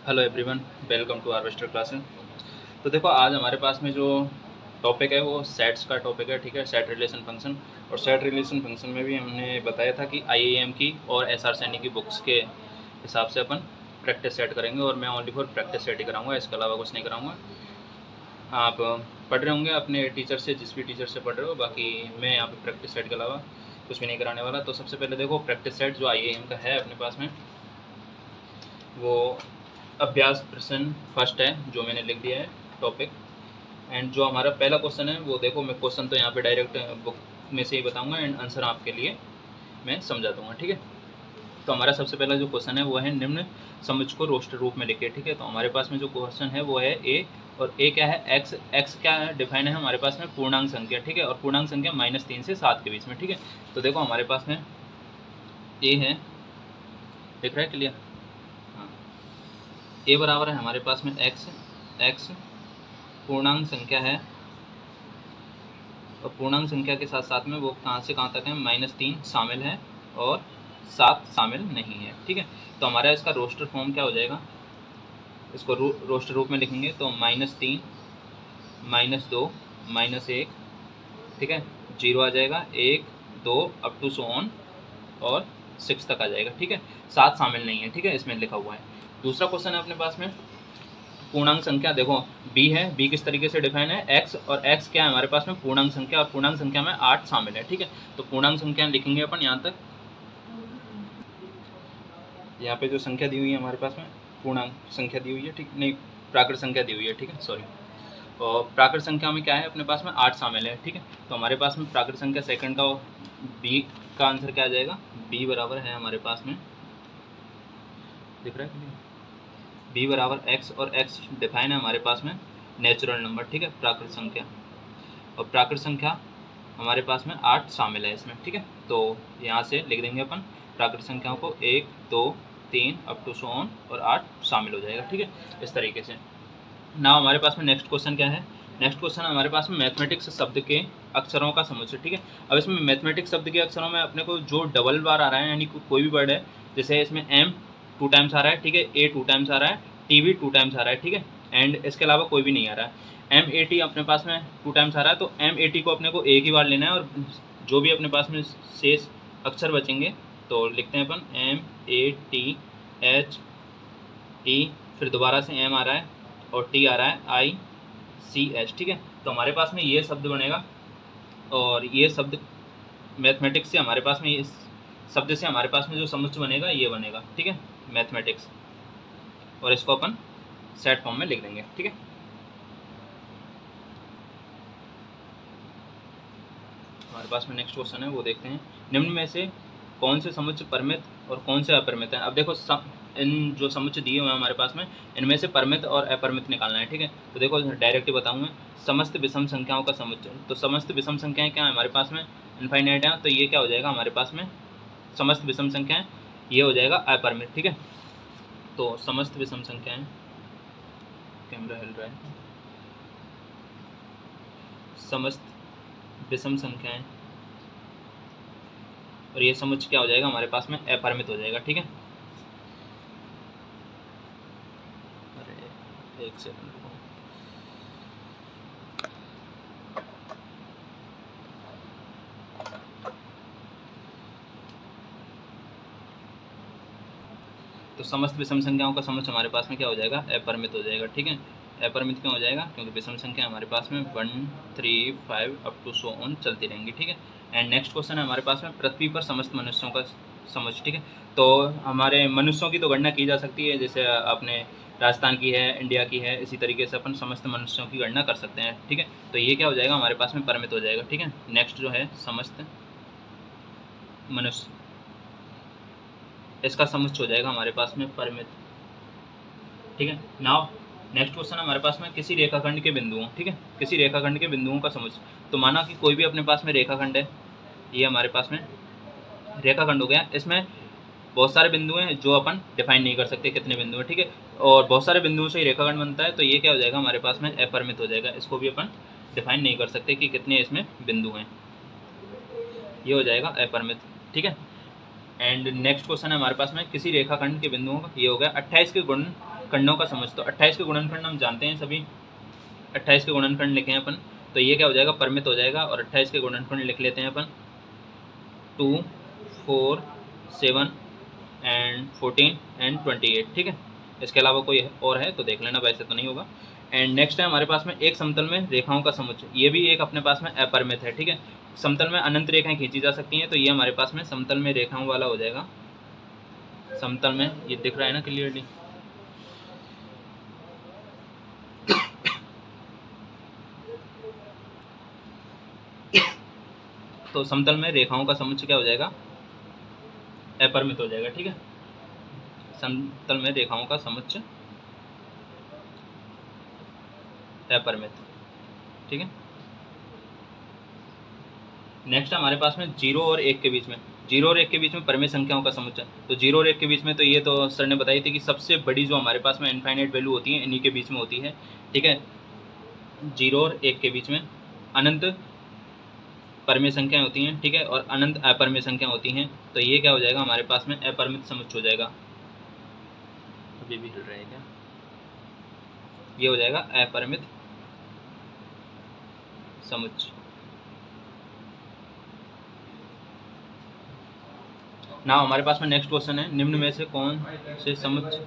Hello everyone, welcome to Harvester classes. तो देखो, आज हमारे पास में जो टॉपिक है वो सेट्स का टॉपिक है। ठीक है, सेट रिलेशन फंक्शन। और सेट रिलेशन फंक्शन में भी हमने बताया था कि आईआईएम की और एसआर सैनी की बुक्स के हिसाब से अपन प्रैक्टिस सेट करेंगे, और मैं ओनली फॉर प्रैक्टिस सेट ही कराऊंगा, इसके अलावा कुछ नहीं कराऊंगा। आप पढ़ रहे होंगे अपने टीचर से, जिस भी टीचर से पढ़ रहे हो, बाकी मैं यहाँ पे प्रैक्टिस सेट के अलावा कुछ भी नहीं कराने वाला। तो सबसे पहले देखो, प्रैक्टिस सेट जो आईआईएम का है अपने पास में, वो अभ्यास प्रश्न फर्स्ट है जो मैंने लिख दिया है टॉपिक। एंड जो हमारा पहला क्वेश्चन है वो देखो, मैं क्वेश्चन तो यहाँ पे डायरेक्ट बुक में से ही बताऊंगा, एंड आंसर आपके लिए मैं समझा दूंगा। ठीक है, तो हमारा सबसे पहला जो क्वेश्चन है वो है, निम्न समुच्चय को रोस्टर रूप में लिखिए। ठीक है, तो हमारे पास में जो क्वेश्चन है वो है ए, और ए क्या है, एक्स। एक्स क्या है, डिफाइन है हमारे पास में पूर्णांक संख्या। ठीक है, और पूर्णांक संख्या -3 से 7 के बीच में। ठीक है, तो देखो हमारे पास में ए है, दिख रहा है क्लियर? हाँ, ए बराबर है हमारे पास में एक्स। एक्स पूर्णांक संख्या है, और पूर्णांक संख्या के साथ साथ में वो कहाँ से कहाँ तक है, -3 शामिल है और 7 शामिल नहीं है। ठीक है, तो हमारा इसका रोस्टर फॉर्म क्या हो जाएगा, इसको रोस्टर रूप में लिखेंगे तो -3 -2 -1, ठीक है, 0 आ जाएगा, 1 2 अप टू सो ऑन, और 6 तक आ जाएगा। ठीक है, 7 शामिल नहीं है। ठीक है, इसमें लिखा हुआ है। दूसरा क्वेश्चन है अपने पास में, पूर्णांक संख्या। देखो बी है, बी किस तरीके से डिफाइन है, एक्स, और एक्स क्या है हमारे पास में पूर्णांक संख्या, और पूर्णांक संख्या में 8 शामिल है। ठीक है, तो पूर्णांक संख्या लिखेंगे अपन यहाँ तक। यहाँ पे जो संख्या दी हुई है हमारे पास में, पूर्णांक संख्या दी हुई है, ठीक नहीं, प्राकृत संख्या दी हुई है। ठीक है, सॉरी। और प्राकृत संख्या में क्या है अपने पास में, 8 शामिल है। ठीक है, तो हमारे पास में प्राकृत संख्या सेकंड का बी का आंसर क्या आ जाएगा, बी बराबर है हमारे पास में, दिख रहा है, बी बराबर एक्स, और एक्स डिफाइन है हमारे पास में नेचुरल नंबर। ठीक है, प्राकृत संख्या, और प्राकृत संख्या हमारे पास में 8 शामिल है इसमें। ठीक है, तो यहाँ से लिख देंगे अपन प्राकृत संख्याओं को 1 2 3 अप टू सो ऑन, और 8 शामिल हो जाएगा। ठीक है, इस तरीके से। ना हमारे पास में नेक्स्ट क्वेश्चन क्या है, नेक्स्ट क्वेश्चन हमारे पास में मैथमेटिक्स शब्द के अक्षरों का समुच्चय। ठीक है, अब इसमें मैथमेटिक्स शब्द के अक्षरों में अपने को जो डबल बार आ रहा है, यानी कोई भी वर्ड है, जैसे इसमें एम 2 टाइम्स आ रहा है, ठीक है, ए 2 टाइम्स आ रहा है, टी भी 2 टाइम्स आ रहा है। ठीक है, एंड इसके अलावा कोई भी नहीं आ रहा है। एम ए टी अपने पास में 2 टाइम्स आ रहा है, तो एम ए टी को अपने को एक ही बार लेना है, और जो भी अपने पास में शेष अक्षर बचेंगे तो लिखते हैं अपन M A T H E, फिर दोबारा से एम आ रहा है, और टी आ रहा है आई सी एच। ठीक है, तो हमारे पास में ये शब्द बनेगा, और ये शब्द मैथमेटिक्स से हमारे पास में, इस शब्द से हमारे पास में जो समुच्चय बनेगा ये बनेगा। ठीक है, मैथमेटिक्स, और इसको अपन सेट फॉर्म में लिख देंगे। ठीक है, हमारे पास में नेक्स्ट क्वेश्चन है वो देखते हैं, निम्न में से कौन से समुच्चय परिमित और कौन से अपरिमित हैं। अब देखो इन जो समुच्चय दिए हुए हैं हमारे पास में, इनमें से परिमित और अपरिमित निकालना है। ठीक है, तो देखो डायरेक्ट ही बताऊँ मैं, समस्त विषम संख्याओं का समुच्चय। तो समस्त विषम संख्याएं क्या है हमारे पास में, इनफाइनाइट है, तो ये क्या हो जाएगा हमारे पास में, समस्त विषम संख्याएं, ये हो जाएगा अपरिमित। ठीक है, तो समस्त विषम संख्याएं, कैमरा हिल रहा है, समस्त विषम संख्याएं, और ये समुच्चय क्या हो जाएगा हमारे पास में, अपरिमित हो जाएगा। ठीक है, अरे एक सेकंड, तो समस्त विषम संख्याओं का समुच्चय हमारे पास में क्या हो जाएगा, अपरिमित हो जाएगा। ठीक है, अपरिमित क्यों हो जाएगा, क्योंकि विषम संख्या हमारे पास में 1 3 5 अप टू सो ऑन चलती रहेंगी। ठीक है, एंड नेक्स्ट क्वेश्चन है हमारे पास में, पृथ्वी पर समस्त मनुष्यों का समुच्चय। ठीक है, तो हमारे मनुष्यों की तो गणना की जा सकती है, जैसे अपने राजस्थान की है, इंडिया की है, इसी तरीके से अपन समस्त मनुष्यों की गणना कर सकते हैं। ठीक है, तो ये क्या हो जाएगा हमारे पास में, परिमित हो जाएगा। ठीक है, नेक्स्ट जो है समस्त मनुष्य, इसका समुच्चय हो जाएगा हमारे पास में परिमित। ठीक है, नाउ नेक्स्ट क्वेश्चन हमारे पास में, किसी रेखाखंड के बिंदुओं, ठीक है, किसी रेखाखंड के बिंदुओं का समुच्चय। तो माना कि कोई भी अपने पास में रेखाखंड है, ये हमारे पास में रेखाखंड हो गया, इसमें बहुत सारे बिंदु हैं जो अपन डिफाइन नहीं कर सकते कितने बिंदु हैं। ठीक है, और बहुत सारे बिंदुओं से ही रेखाखंड बनता है, तो ये क्या हो जाएगा हमारे पास में, अपरिमित हो जाएगा। इसको भी अपन डिफाइन नहीं कर सकते कि कितने इसमें बिंदु हैं, ये हो जाएगा अपरिमित। ठीक है, एंड नेक्स्ट क्वेश्चन है हमारे पास में, किसी रेखाखंड के बिंदुओं का, ये हो गया 28 के गुण खंडों का समुच्चय। तो 28 के गुणनखंड हम जानते हैं सभी, 28 के गुणनखंड लिखे हैं अपन, तो ये क्या हो जाएगा, परिमित हो जाएगा। और 28 के गुणनखंड लिख लेते हैं अपन 2, 4, 7 एंड 14 एंड 28, ठीक है। इसके अलावा कोई और है तो देख लेना, वैसे तो नहीं होगा। एंड नेक्स्ट है हमारे पास में एक समतल में रेखाओं का समुच्चय, ये भी एक अपने पास में अपरिमित है, ठीक है। समतल में अनंत रेखाएं खींची जा सकती हैं, तो ये हमारे पास में समतल में रेखाओं वाला हो जाएगा। समतल में ये दिख रहा है ना क्लियरली, तो समतल में रेखाओं का समुच्चय क्या हो जाएगा, अपरिमित हो जाएगा, ठीक है। समतल में रेखाओं का समुच्चय अपरिमित, ठीक है। नेक्स्ट हमारे पास में 0 और 1 के बीच में, 0 और 1 के बीच में परिमित संख्याओं का समुच्चय। तो 0 और 1 के बीच में, तो ये तो सर ने बताई थी कि सबसे बड़ी जो हमारे पास में इनफाइनाइट वैल्यू होती है इन्हीं के बीच में होती है, ठीक है। 0 और 1 के बीच में अनंत परिमेय संख्याएं होती हैं, ठीक है, और अनंत अपरिमेय संख्या होती हैं। तो ये क्या हो जाएगा हमारे पास में, अपरिमित समुच्चय हो जाएगा। अभी भी हिल रहा है क्या, ये हो जाएगा अपरिमित समुच्चय। ना हमारे पास में नेक्स्ट क्वेश्चन है, निम्न में से कौन से समुच्चय,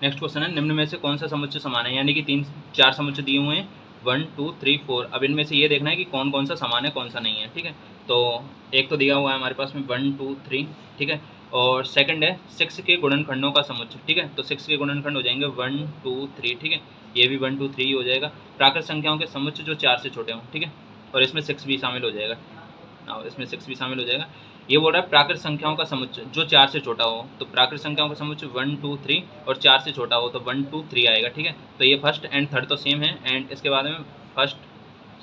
नेक्स्ट क्वेश्चन है, निम्न में से कौन सा समुच्चय समान है, यानी कि 4 समुच्चय दिए हुए हैं 1, 2, 3, 4। अब इनमें से ये देखना है कि कौन कौन सा समान है कौन सा नहीं है, ठीक है। तो एक तो दिया हुआ है हमारे पास में 1, 2, 3, ठीक है। और सेकंड है 6 के गुणनखंडों का समुच्चय, ठीक है। तो 6 के गुणनखंड हो जाएंगे 1, 2, 3, ठीक है। ये भी 1, 2, 3 हो जाएगा। प्राकृत संख्याओं के समुच्चय जो 4 से छोटे हों, ठीक है, और इसमें 6 भी शामिल हो जाएगा, इसमें 6 भी शामिल हो जाएगा। ये बोल रहा है प्राकृत संख्याओं का समुच्चय जो 4 से छोटा हो, तो प्राकृत संख्याओं का समुच्चय 1, 2, 3 और 4 से छोटा हो तो 1, 2, 3 आएगा, ठीक है। तो ये फर्स्ट एंड थर्ड तो सेम है, एंड इसके बाद में first,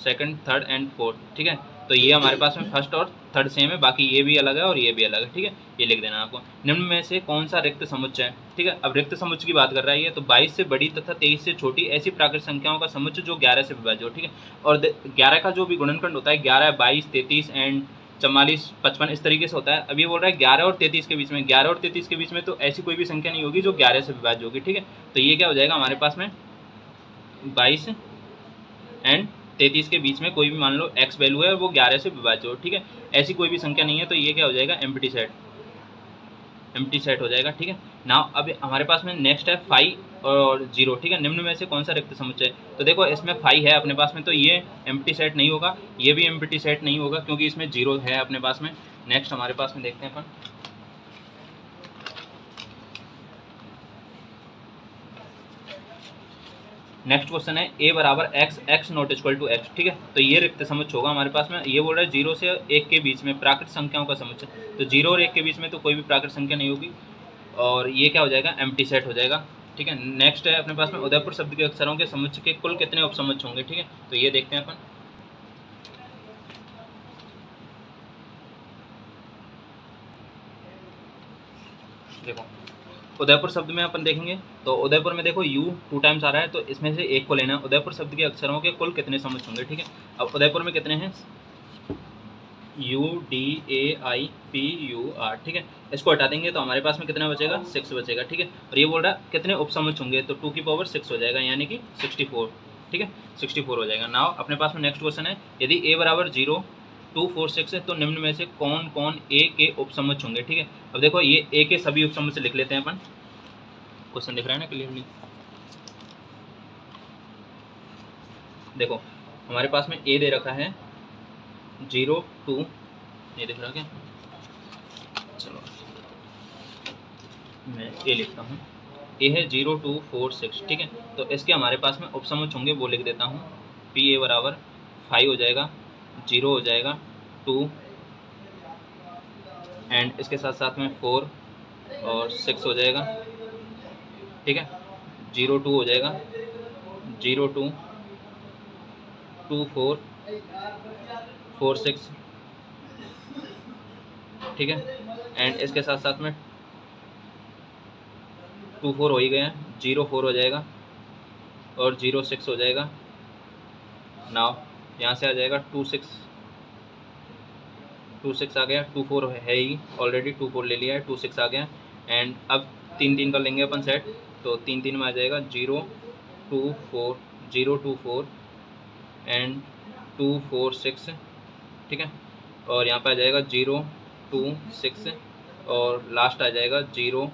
second, third and fourth, ठीक है। तो ये हमारे पास में फर्स्ट और थर्ड सेम है, बाकी ये भी अलग है और ये भी अलग है, ठीक है। ये लिख देना आपको। निम्न में से कौन सा रिक्त समुच्चय है, ठीक है। अब रिक्त समुच्चय की बात कर रहा है ये, तो 22 से बड़ी तथा 23 से छोटी ऐसी प्राकृत संख्याओं का समुच्चय जो 11 से विभाज्य हो, ठीक है। और 11 का जो भी गुणनखंड होता है 11, 22, 33 एंड 44, 55 इस तरीके से होता है। अब ये बोल रहा है 11 और 33 के बीच में, 11 और 33 के बीच में तो ऐसी कोई भी संख्या नहीं होगी जो 11 से विभाज्य होगी, ठीक है। तो ये क्या हो जाएगा हमारे पास में 22 एंड 33 के बीच में कोई भी मान लो x वैल्यू है वो 11 से विभाज्य हो, ठीक है। ऐसी कोई भी संख्या नहीं है, तो ये क्या हो जाएगा, एम्प्टी सेट हो जाएगा, ठीक है ना। अब हमारे पास में नेक्स्ट है 5 और 0, ठीक है। निम्न में से कौन सा रिक्त समुच्चय, तो देखो इसमें 5 है अपने पास में, तो ये एम्प्टी सेट नहीं होगा, ये भी एम्प्टी सेट नहीं होगा क्योंकि इसमें 0 है अपने पास में। नेक्स्ट हमारे पास में देखते हैं अपन, नेक्स्ट क्वेश्चन है a बराबर x, x not equal to x, ठीक है। तो ये रिक्त समुच्चय होगा हमारे पास में। ये बोल रहा है 0 से 1 के बीच में प्राकृत संख्याओं का समुच्चय, तो 0 और 1 के बीच में तो कोई भी प्राकृत संख्या नहीं होगी, और ये क्या हो जाएगा, एम्प्टी सेट हो जाएगा, ठीक है। नेक्स्ट है अपने पास में उदयपुर शब्द के अक्षरों के समुच्चय के कुल कितने उपसमुच्चय होंगे, ठीक है। तो ये देखते हैं अपन, देखो उदयपुर शब्द में अपन देखेंगे तो उदयपुर में देखो u 2 टाइम्स आ रहा है, तो इसमें से एक को लेना है। उदयपुर शब्द के अक्षरों के कुल कितने समुच्चय होंगे, ठीक है। अब उदयपुर में कितने हैं, UDAIPUR, ठीक है। इसको हटा देंगे तो हमारे पास में कितना बचेगा, 6 बचेगा, ठीक है। और ये बोल रहा है कितने उपसमुच्चय होंगे, तो 2 की पावर 6 हो जाएगा, यानी कि 64, ठीक है, 64 हो जाएगा। नाउ अपने पास में नेक्स्ट क्वेश्चन है, यदि a बराबर 0, 2, 4, 6 है तो निम्न में से कौन कौन a के उपसमुच्चय होंगे, ठीक है। अब देखो ये a के सभी उपसमुच्चय लिख लेते हैं अपन, क्वेश्चन दिख रहा है ना क्लियरली। देखो हमारे पास में a दे रखा है 0, 2, ये दिख रहा है क्या, चलो मैं a लिखता हूँ, a है 0, 2, 4, 6, ठीक है। तो इसके हमारे पास में उपसमुच्चय होंगे वो लिख देता हूँ, pa बराबर 5 हो जाएगा, 0 हो जाएगा, 2 एंड इसके साथ साथ में 4 और 6 हो जाएगा, ठीक है। 0, 2 हो जाएगा, 0, 2, 2, 4, 4, 6, ठीक है। एंड इसके साथ साथ में 2, 4 हो ही गया, 0, 4 हो जाएगा और 0, 6 हो जाएगा। नाउ यहाँ से आ जाएगा 2, 6, 2, 6 आ गया, 2, 4 है ही ऑलरेडी, 2, 4 ले लिया है, 2, 6 आ गया। एंड अब तीन तीन का लेंगे अपन सेट, तो तीन तीन में आ जाएगा 0 2 4 0 2 4 एंड 2 4 6, ठीक है। और यहाँ पे आ जाएगा 0 2 6 और लास्ट आ जाएगा 0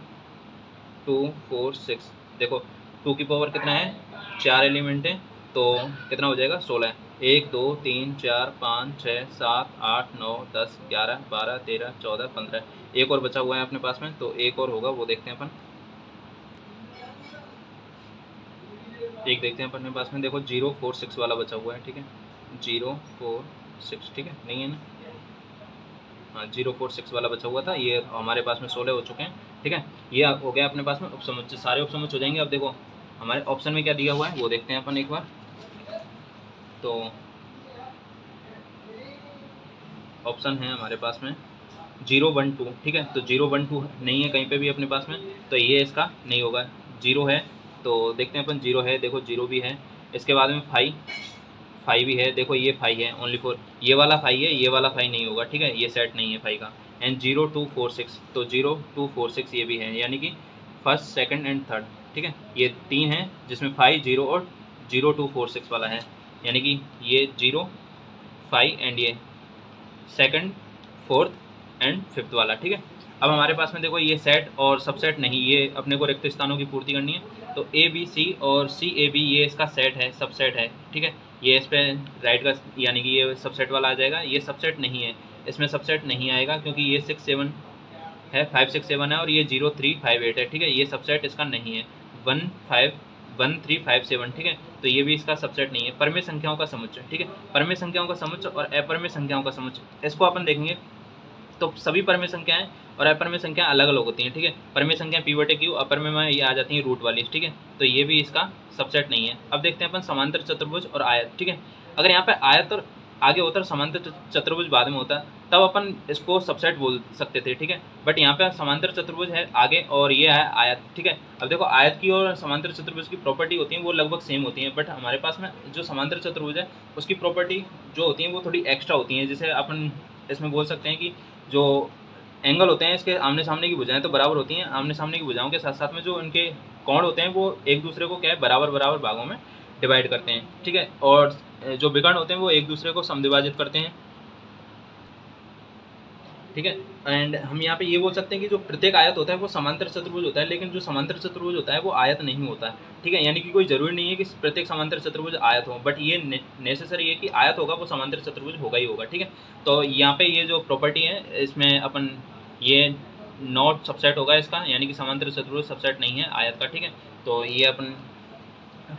2 4 6। देखो 2 की पावर कितना है, 4 एलिमेंट है, तो कितना हो जाएगा 16। 1 2 3 4 5 6 7 8 9 10 11 12 13 14 15, एक और बचा हुआ है अपने पास में, तो एक और होगा वो देखते हैं अपन। एक देखते हैं अपने पास में, देखो 0 4 6 वाला बचा हुआ है, ठीक है। 0 4 6, ठीक है, नहीं है ना, हाँ 0 4 6 वाला बचा हुआ था, ये हमारे पास में 16 हो चुके हैं, ठीक है। ये हो गया अपने पास में उपसमुच्चय, सारे उपसमुच्चय हो जाएंगे। अब देखो हमारे ऑप्शन में क्या दिया हुआ है वो देखते हैं अपन एक बार। तो ऑप्शन है हमारे पास में 0 1 2, ठीक है। तो 0 1 2 नहीं है कहीं पे भी अपने पास में, तो ये इसका नहीं होगा। 0 है तो देखते हैं अपन, 0 है, देखो 0 भी है। इसके बाद में 5 भी है, देखो ये 5 है, ओनली 4, ये वाला 5 है, ये वाला 5 नहीं होगा, ठीक है, ये सेट नहीं है 5 का। एंड 0 2 4 6, तो 0 2 4 6 ये भी है, यानी कि फर्स्ट सेकंड एंड थर्ड, ठीक है। ये 3 है जिसमें 5 0 और 0 2 4 6 वाला है, यानी कि ये 0 5 एंड ये सेकंड फोर्थ एंड फिफ्थ वाला, ठीक है। अब हमारे पास में देखो ये सेट और सबसेट नहीं, ये अपने को रिक्त स्थानों की पूर्ति करनी है, तो ए बी सी और सी ए बी ये इसका सेट है, सबसेट है, ठीक है। ये इस पर राइट का यानी कि ये सबसेट वाला आ जाएगा, ये सबसेट नहीं है, इसमें सबसेट नहीं आएगा क्योंकि ये 6 7 है, 5 6 7 है और ये 0 3 5 8 है, ठीक है। ये सबसेट इसका नहीं है, 1 5 1 3 5 7, ठीक है। तो ये भी इसका सबसेट नहीं है। परमेय संख्याओं का समुच्चय, ठीक है, परमेय संख्याओं का समुच्चय और अपरमेय संख्याओं का समुच्चय, इसको अपन देखेंगे। तो सभी परमेय संख्याएं और अपरमेय संख्या अलग अलग होती हैं, ठीक है। परमेय संख्या पी/क्यू क्यू, अपरमेय में ये आ जाती हैं रूट वाली, ठीक है। तो ये भी इसका सबसेट नहीं है। अब देखते हैं अपन समांतर चतुर्भुज और आयत, ठीक है। अगर यहाँ पे आयत और आगे होता है, समांतर चतुर्भुज बाद में होता, तब अपन इसको सबसेट बोल सकते थे, ठीक है। बट यहाँ पे समांतर चतुर्भुज है आगे और ये है आयत, ठीक है। अब देखो आयत की और समांतर चतुर्भुज की प्रॉपर्टी होती है वो लगभग सेम होती है, बट हमारे पास में जो समांतर चतुर्भुज है उसकी प्रॉपर्टी जो होती है वो थोड़ी एक्स्ट्रा होती है। जैसे अपन इसमें बोल सकते हैं कि जो एंगल होते हैं इसके आमने सामने की भुजाएं तो बराबर होती हैं, आमने सामने की भुजाओं के साथ साथ में जो इनके कोण होते हैं वो एक दूसरे को क्या है, बराबर बराबर भागों में डिवाइड करते हैं, ठीक है। और जो विकर्ण होते हैं वो एक दूसरे को समद्विभाजित करते हैं, ठीक है। एंड हम यहाँ पे ये बोल सकते हैं कि जो प्रत्येक आयत होता है वो समांतर चतुर्भुज होता है, लेकिन जो समांतर चतुर्भुज होता है वो आयत नहीं होता है, ठीक है। यानी कि कोई जरूरी नहीं है कि प्रत्येक समांतर चतुर्भुज आयत हो, बट ये नेसेसरी है कि आयत होगा वो समांतर चतुर्भुज होगा ही होगा, ठीक है। तो यहाँ पे ये जो प्रॉपर्टी है इसमें अपन ये नॉट सबसेट होगा इसका, यानी कि समांतर चतुर्भुज सबसेट नहीं है आयत का, ठीक है। तो ये अपन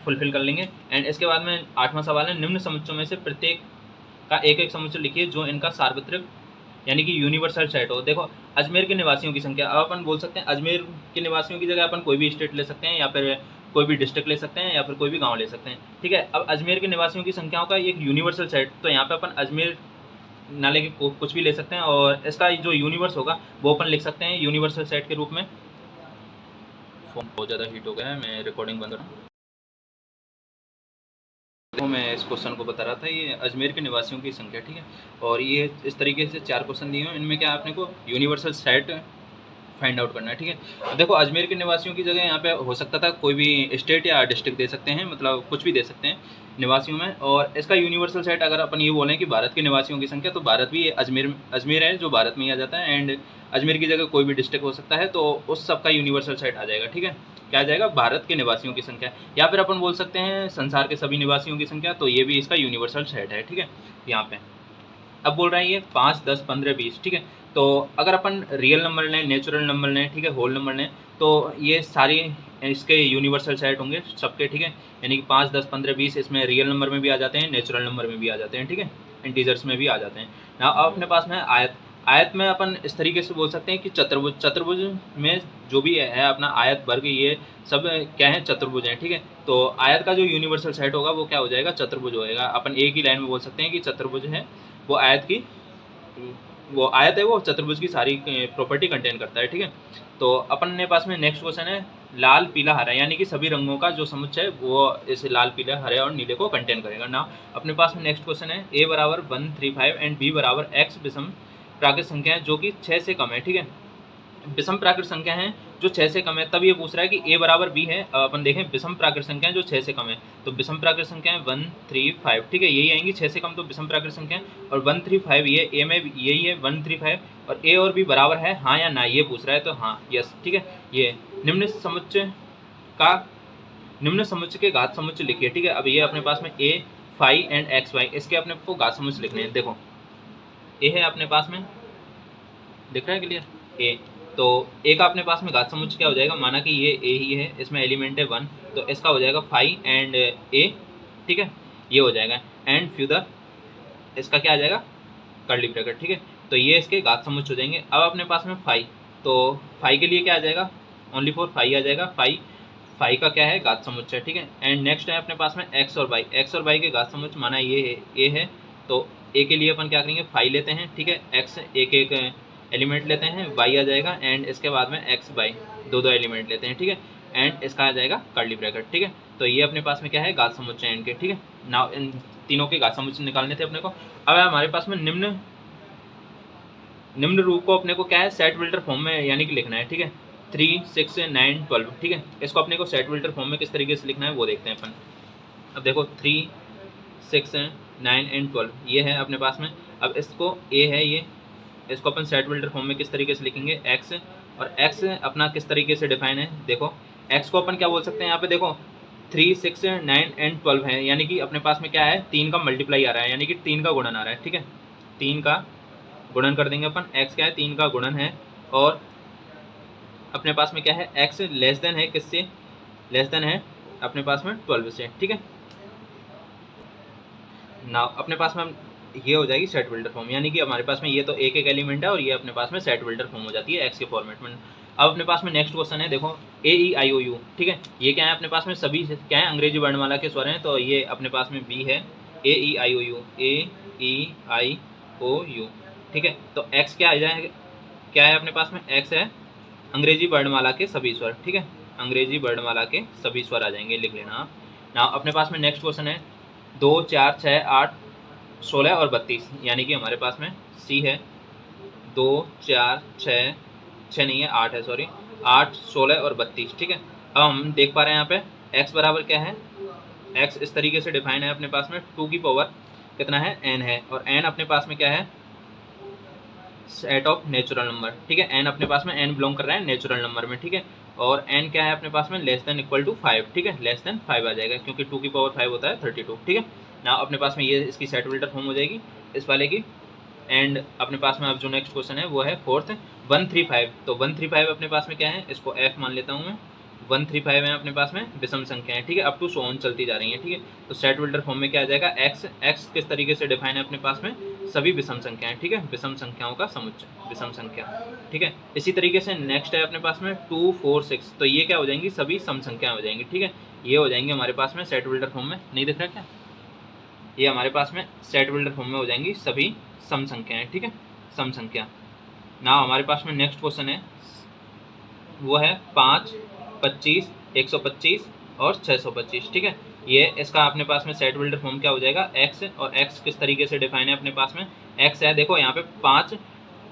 फुलफिल कर लेंगे। एंड इसके बाद में 8वां सवाल है, निम्न समुच्चयों में से प्रत्येक का एक एक समुच्चय लिखिए जो इनका सार्वत्रिक यानी कि यूनिवर्सल सेट हो। देखो अजमेर के निवासियों की संख्या, अब अपन बोल सकते हैं अजमेर के निवासियों की जगह अपन कोई भी स्टेट ले सकते हैं या फिर कोई भी डिस्ट्रिक्ट ले सकते हैं या फिर कोई भी गांव ले सकते हैं, ठीक है। अब अजमेर के निवासियों की संख्याओं का एक यूनिवर्सल सेट, तो यहाँ पे अपन अजमेर ना लेके कुछ भी ले सकते हैं और इसका जो यूनिवर्स होगा वो अपन लिख सकते हैं यूनिवर्सल सेट के रूप में। फोन बहुत ज़्यादा हीट हो गया है, मैं रिकॉर्डिंग बंद करूँ। तो मैं इस क्वेश्चन को बता रहा था, ये अजमेर के निवासियों की संख्या, ठीक है। और ये इस तरीके से 4 क्वेश्चन दिए हैं, इनमें क्या आपने को यूनिवर्सल सेट फाइंड आउट करना है, ठीक है। अब देखो अजमेर के निवासियों की जगह यहाँ पे हो सकता था कोई भी स्टेट या डिस्ट्रिक्ट दे सकते हैं, मतलब कुछ भी दे सकते हैं निवासियों में। और इसका यूनिवर्सल सेट अगर अपन ये बोलें कि भारत के निवासियों की संख्या, तो भारत भी अजमेर है जो भारत में ही आ जाता है। एंड अजमेर की जगह कोई भी डिस्ट्रिक्ट हो सकता है, तो उस सब का यूनिवर्सल सेट आ जाएगा, ठीक है। क्या आ जाएगा, भारत के निवासियों की संख्या, या फिर अपन बोल सकते हैं संसार के सभी निवासियों की संख्या, तो ये भी इसका यूनिवर्सल सेट है, ठीक है। यहाँ पे अब बोल रहा है ये 5 10 15 20, ठीक है। तो अगर अपन रियल नंबर लें, नेचुरल नंबर लें, ठीक है, होल नंबर लें, तो ये सारी इसके यूनिवर्सल सेट होंगे सबके, ठीक है। यानी कि 5 10 15 20 इसमें रियल नंबर में भी आ जाते हैं, नेचुरल नंबर में भी आ जाते हैं, ठीक है, इंटीजर्स में भी आ जाते हैं ना। अब अपने पास में आयत, आयत में अपन इस तरीके से बोल सकते हैं कि चतुर्भुज, चतुर्भुज में जो भी है अपना आयत वर्ग, ये सब क्या है, चतुर्भुज हैं, ठीक है। तो आयत का जो यूनिवर्सल सेट होगा वो क्या हो जाएगा, चतुर्भुज होएगा। अपन एक ही लाइन में बोल सकते हैं कि चतुर्भुज है वो आयत की, वो आयत है वो चतुर्भुज की सारी प्रॉपर्टी कंटेन करता है, ठीक है। तो अपन ने पास में नेक्स्ट क्वेश्चन है लाल पीला हरा, यानी कि सभी रंगों का जो समुच्चय है वो इस लाल पीले हरे और नीले को कंटेन करेगा ना। अपने पास में नेक्स्ट क्वेश्चन है a बराबर 135 एंड b बराबर x विषम प्राकृत संख्या है जो कि 6 से कम है, ठीक है। विषम प्राकृत संख्या है जो 6 से कम है, तब ये पूछ रहा है कि a बराबर b है। अपन देखें विषम प्राकृत संख्या जो 6 से कम है, तो विषम प्राकृत संख्या है 1 3 5, ठीक है, यही आएंगी 6 से कम तो विषम प्राकृत संख्या है। और 1 3 5 ये a में भी यही है 1 3 5, और a और b बराबर है हाँ या ना, ये पूछ रहा है, तो हाँ यस, ठीक है। ये निम्न समुच्चय के घात समुच्चय लिखिए, ठीक है। अब ये अपने पास में a phi and x y, इसके अपने को घात समुच्चय लिखने हैं। देखो a है अपने पास में, दिख रहा है क्लियर, a, तो a का अपने पास में घात समुच्चय क्या हो जाएगा, माना कि ये a ही है, इसमें एलिमेंट है 1, तो इसका हो जाएगा फाई एंड a, ठीक है, ये हो जाएगा। एंड फ्यूदर इसका क्या आ जाएगा, कर्ली ब्रैकेट, ठीक है। तो ये इसके घात समुच्चय हो जाएंगे। अब अपने पास में फाई, तो फाई के लिए क्या आ जाएगा, ओनली फॉर फाई आ जाएगा, फाई का क्या है, घात समुच्चय, ठीक है। एंड नेक्स्ट है अपने पास में एक्स और वाई के घात समुच्चय, माना ये है ए है, तो ए के लिए अपन क्या करेंगे, फाई लेते हैं, ठीक है, एक्स एक एलिमेंट लेते हैं, वाई आ जाएगा, एंड इसके बाद में एक्स वाई दो एलिमेंट लेते हैं, ठीक है, एंड इसका आ जाएगा कर्ली ब्रैकेट, ठीक है। तो ये अपने पास में क्या है, घात समुच्चय एंड के, ठीक है। नाउ इन तीनों के घात समुच्चय निकालने थे अपने को। अब हमारे पास में निम्न रूप को अपने को क्या है, सेट विल्टर फॉर्म में यानी कि लिखना है, ठीक है। 3 6 9 12, ठीक है। इसको अपने को सेट विल्टर फॉर्म में किस तरीके से लिखना है वो देखते हैं अपन। अब देखो 3 6 9 एंड 12 ये है अपने पास में। अब इसको a है ये, इसको अपन सेट विल्टर फॉर्म में किस तरीके से लिखेंगे, x, और x अपना किस तरीके से डिफाइन है, देखो x को अपन क्या बोल सकते हैं, यहाँ पे देखो 3 6 9 एंड 12 है, यानी कि अपने पास में क्या है, 3 का मल्टीप्लाई आ रहा है, यानी कि 3 का गुणन आ रहा है, ठीक है। 3 का गुणन कर देंगे अपन, x क्या है, 3 का गुणन है, और अपने पास में क्या है, x लेस देन है किससे, लेस देन है अपने पास में 12 से, ठीक है ना। अपने पास में ये हो जाएगी सेट विल्टर फॉर्म, यानी कि हमारे पास में ये तो एक एलिमेंट है और ये अपने पास में सेट विल्टर फॉर्म हो जाती है एक्स के फॉर्मेट में। अब अपने पास में नेक्स्ट क्वेश्चन है, देखो ए ई आई ओ यू, ठीक है, ये क्या है अपने पास में सभी क्या है, अंग्रेजी वर्णमाला के स्वर हैं, तो ये अपने पास में बी है, ए ई आई ओ you, A E I O you, ठीक है। तो एक्स क्या आ जाएगा, क्या है अपने पास में, एक्स है अंग्रेजी वर्णमाला के सभी स्वर, ठीक है, अंग्रेजी वर्णमाला के सभी स्वर आ जाएंगे, लिख लेना आप ना। अपने पास में नेक्स्ट क्वेश्चन है 2 4 6 8 16 और 32, यानी कि हमारे पास में सी है 2 4 6 नहीं है 8 है, सॉरी 8 16 और 32, ठीक है। अब हम देख पा रहे हैं यहाँ पे x बराबर क्या है, x इस तरीके से डिफाइन है अपने पास में 2 की पावर कितना है, n है, और n अपने पास में क्या है, सेट ऑफ नेचुरल नंबर, ठीक है। n अपने पास में n बिलोंग कर रहा है नेचुरल नंबर में, ठीक है। और n क्या है अपने पास में, लेस देन इक्वल टू 5, ठीक है, लेस देन 5 आ जाएगा, क्योंकि 2 की पावर 5 होता है 32, ठीक है ना। अपने पास में ये इसकी सेट विल्टर फॉर्म हो जाएगी इस वाले की। एंड अपने पास में अब जो नेक्स्ट क्वेश्चन है वो है फोर्थ 135, तो 135 अपने पास में क्या है, इसको f मान लेता हूँ मैं, 135 है अपने पास में विषम संख्या है, ठीक है, अप टू सो ऑन चलती जा रही है, ठीक है। तो सेट विल्टर फॉर्म में क्या आ जाएगा, x किस तरीके से डिफाइन है अपने पास में, सभी विषम संख्याएं, ठीक है, विषम संख्याओं का समुच्चय, विषम संख्या, ठीक है। इसी तरीके से नेक्स्ट है अपने पास में 2 4 6, तो ये क्या हो जाएंगी, सभी सम संख्याएं हो जाएंगी, ठीक है। ये हो जाएंगे हमारे पास में सेट विल्टर फॉर्म में, नहीं दिख रहा क्या, ये हमारे पास में सेट विल्टर फॉर्म में हो जाएंगी सभी सम संख्याएं, ठीक है, सम संख्या ना। हमारे पास में नेक्स्ट क्वेश्चन है वो है 5 25 125 और 625, ठीक है। ये इसका अपने पास में सेट विल्टर फॉर्म क्या हो जाएगा, x, और x किस तरीके से डिफाइन है अपने पास में, x है, देखो यहाँ पे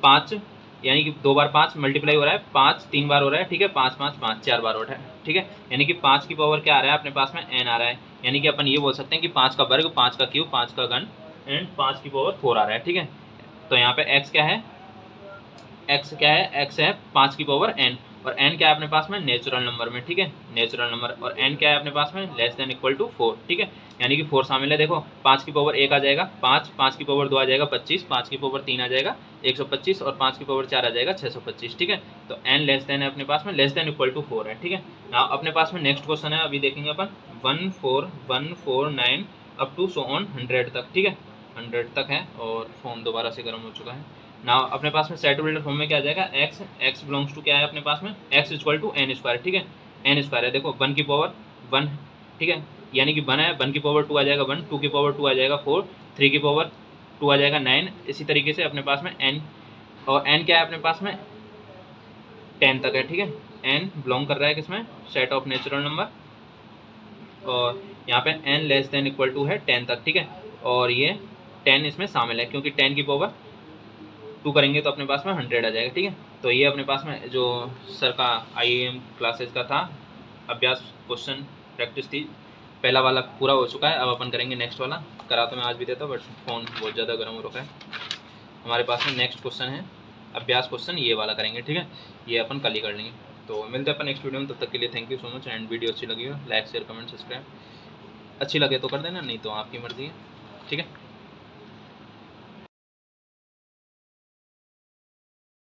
5 यानी कि 2 बार 5 मल्टीप्लाई हो रहा है, 5 3 बार हो रहा है, ठीक है, 5 5 5 4 बार हो रहा है, ठीक है, यानी कि 5 की पावर क्या आ रहा है अपने पास में, n आ रहा है, यानी कि अपन ये बोल सकते हैं कि 5 का वर्ग, 5 का क्यूब, 5 का घन, एंड 5 की पावर 4 आ रहा है, ठीक है। तो यहाँ पे x क्या है, x है 5 की पावर n, और n क्या है अपने पास में, नेचुरल नंबर में, ठीक है, नेचुरल नंबर, और n क्या है अपने पास में, लेस देन इक्वल टू 4, ठीक है, यानी कि 4 शामिल है। देखो 5 की पावर 1 आ जाएगा 5, 5 की पावर 2 आ जाएगा 25, 5 की पावर 3 आ जाएगा 125, और 5 की पावर 4 आ जाएगा 625, ठीक है। तो n लेस देन है अपने पास में, लेस देन इक्वल टू 4 है, ठीक है ना। अपने पास में नेक्स्ट क्वेश्चन है, अभी देखेंगे अपन 14149 अप टू सो ऑन 100 तक, ठीक है, 100 तक है, और फॉर्म दोबारा से गर्म हो चुका है ना। अपने पास में सेट विल्टर फॉर्म में क्या आ जाएगा, x बिलोंग्स टू क्या है अपने पास में, x equal to n square, ठीक है, n स्क्वायर है, देखो 1 की पावर 1, ठीक है, यानी कि 1 है, 1 की पावर 2 आ जाएगा 1, 2 की पावर 2 आ जाएगा 4, 3 की पावर 2 आ जाएगा 9, इसी तरीके से अपने पास में n, और n क्या है अपने पास में 10 तक है, ठीक है, n बिलोंग कर रहा है किसमें, सेट ऑफ नेचुरल नंबर, और यहाँ पे n less than equal to है 10 तक, ठीक है, और ये 10 इसमें शामिल है, क्योंकि 10 की पावर 2 करेंगे तो अपने पास में 100 आ जाएगा, ठीक है। तो ये अपने पास में जो सर का IIM क्लासेस का था, अभ्यास क्वेश्चन प्रैक्टिस थी, पहला वाला पूरा हो चुका है। अब अपन करेंगे नेक्स्ट वाला। करा तो मैं आज भी देता, बट फ़ोन बहुत ज़्यादा गर्म हो रखा है। हमारे पास में नेक्स्ट क्वेश्चन है अभ्यास क्वेश्चन, ये वाला करेंगे, ठीक है। ये अपन कल ही कर लेंगे। तो मिलते हैं अपन नेक्स्ट वीडियो में, तब तक के लिए thank you so much. And video अच्छी लगी हो लाइक शेयर कमेंट सब्सक्राइब, अच्छी लगे तो कर देना, नहीं तो आपकी मर्ज़ी है, ठीक है।